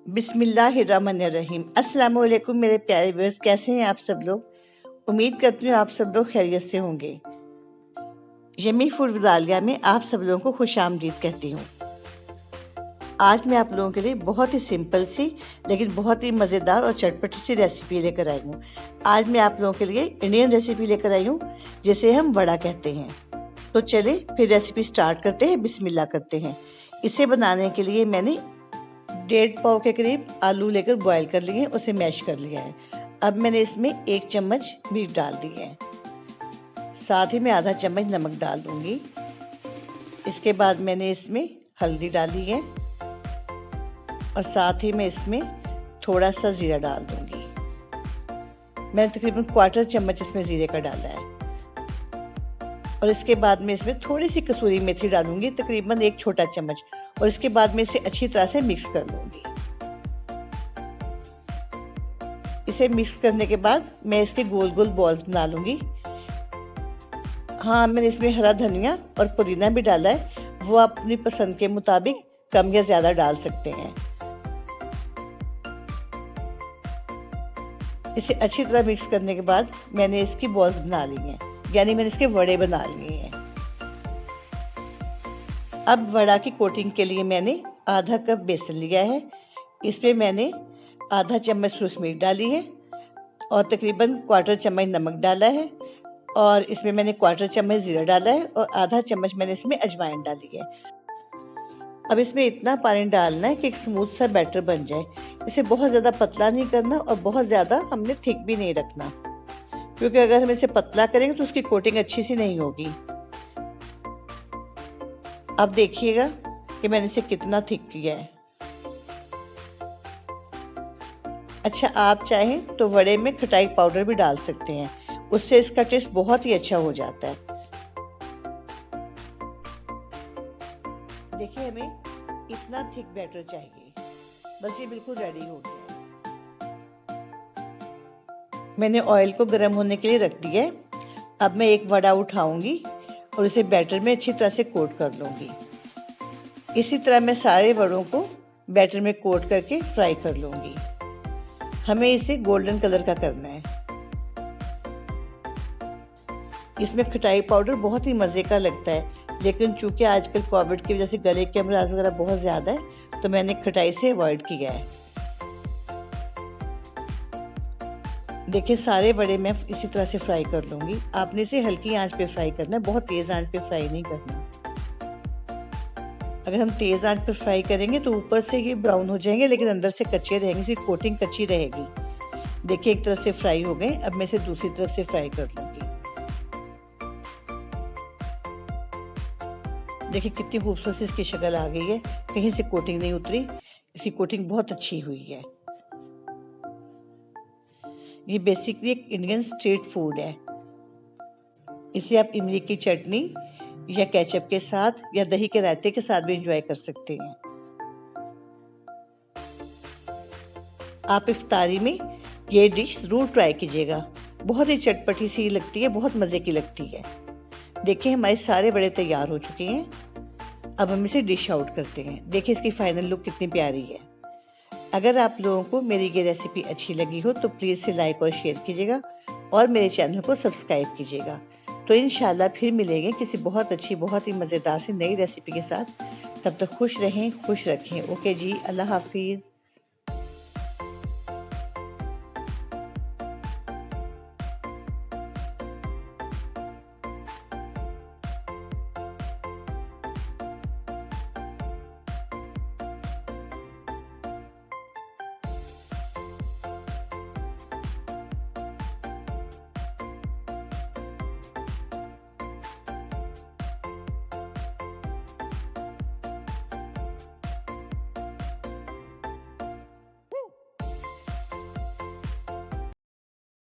बिस्मिल्लाहिर्रहमानिर्रहीम। अस्सलाम वालेकुम मेरे प्यारे व्यूअर्स, कैसे हैं आप सब लोग। उम्मीद करती हूँ आप सब लोग खैरियत से होंगे। यमी फूड विद आलिया में आप सब लोगों को खुश आमदीद कहती हूँ। आज मैं आप लोगों के लिए बहुत ही सिंपल सी लेकिन बहुत ही मज़ेदार और चटपटी सी रेसिपी लेकर आई हूँ। आज मैं आप लोगों के लिए इंडियन रेसिपी लेकर आई हूँ जिसे हम वड़ा कहते हैं। तो चले फिर रेसिपी स्टार्ट करते हैं, बिस्मिल्लाह करते हैं। इसे बनाने के लिए मैंने 1.5 पाव के करीब आलू लेकर बॉईल कर लिए, उसे मैश कर लिया है। अब मैंने इसमें 1 चम्मच मीट डाल दी है, साथ ही मैं आधा चम्मच नमक डाल दूंगी। इसके बाद मैंने इसमें हल्दी डाली है और साथ ही मैं इसमें थोड़ा सा ज़ीरा डाल दूंगी। मैंने तकरीबन 1/4 चम्मच इसमें ज़ीरे का डाला है और इसके बाद मैं इसमें थोड़ी सी कसूरी मेथी डालूंगी, तकरीबन 1 छोटा चम्मच, और इसके बाद मैं इसे अच्छी तरह से मिक्स कर लूंगी। इसे मिक्स करने के बाद मैं इसके गोल गोल बॉल्स बना लूंगी। हाँ, मैंने इसमें हरा धनिया और पुदीना भी डाला है, वो आप अपनी पसंद के मुताबिक कम या ज़्यादा डाल सकते हैं। इसे अच्छी तरह मिक्स करने के बाद मैंने इसकी बॉल्स बना ली हैं, यानी मैंने इसके वड़े बना लिए हैं। अब वड़ा की कोटिंग के लिए मैंने आधा कप बेसन लिया है। इसमें मैंने आधा चम्मच सूरख मिर्च डाली है और तकरीबन 1/4 चम्मच नमक डाला है, और इसमें मैंने 1/4 चम्मच ज़ीरा डाला है और आधा चम्मच मैंने इसमें अजवाइन डाली है। अब इसमें इतना पानी डालना है कि एक स्मूथ सा बैटर बन जाए। इसे बहुत ज़्यादा पतला नहीं करना और बहुत ज़्यादा हमने थिक भी नहीं रखना, क्योंकि अगर हम इसे पतला करेंगे तो उसकी कोटिंग अच्छी सी नहीं होगी। अब देखिएगा कि मैंने इसे कितना थिक किया है। अच्छा, आप चाहें तो वड़े में खटाई पाउडर भी डाल सकते हैं, उससे इसका टेस्ट बहुत ही अच्छा हो जाता है। देखिए, हमें इतना थिक बैटर चाहिए, बस ये बिल्कुल रेडी हो गया है। मैंने ऑयल को गर्म होने के लिए रख दिया है। अब मैं एक वड़ा उठाऊंगी और इसे बैटर में अच्छी तरह से कोट कर लूंगी। इसी तरह मैं सारे वड़ों को बैटर में कोट करके फ्राई कर लूंगी। हमें इसे गोल्डन कलर का करना है। इसमें खटाई पाउडर बहुत ही मज़े का लगता है, लेकिन चूंकि आजकल कोविड की वजह से गले के अमराज वगैरह बहुत ज़्यादा है, तो मैंने खटाई से अवॉइड किया है। देखिए, सारे वड़े मैं इसी तरह से फ्राई कर लूँगी। आपने इसे हल्की आंच पे फ्राई करना है, बहुत तेज़ आंच पे फ्राई नहीं करना। अगर हम तेज़ आंच पर फ्राई करेंगे तो ऊपर से ये ब्राउन हो जाएंगे, लेकिन अंदर से कच्चे रहेंगे, इसकी कोटिंग कच्ची रहेगी। देखिए, एक तरफ से फ्राई हो गए। अब मैं इसे दूसरी तरफ से फ्राई कर लूँगी। देखिए कितनी खूबसूरत सी इसकी शक्ल आ गई है, कहीं से कोटिंग नहीं उतरी, इसकी कोटिंग बहुत अच्छी हुई है। ये बेसिकली एक इंडियन स्ट्रीट फूड है। इसे आप इमली की चटनी या केचप के साथ या दही के रायते के साथ भी एंजॉय कर सकते हैं। आप इफ्तारी में ये डिश जरूर ट्राई कीजिएगा, बहुत ही चटपटी सी लगती है, बहुत मज़े की लगती है। देखिए, हमारे सारे बड़े तैयार हो चुके हैं। अब हम इसे डिश आउट करते हैं। देखिए, इसकी फाइनल लुक कितनी प्यारी है। अगर आप लोगों को मेरी ये रेसिपी अच्छी लगी हो तो प्लीज़ इसे लाइक और शेयर कीजिएगा और मेरे चैनल को सब्सक्राइब कीजिएगा। तो इंशाल्लाह फिर मिलेंगे किसी बहुत अच्छी, बहुत ही मज़ेदार सी नई रेसिपी के साथ। तब तक खुश रहें, खुश रखें। ओके जी, अल्लाह हाफिज़।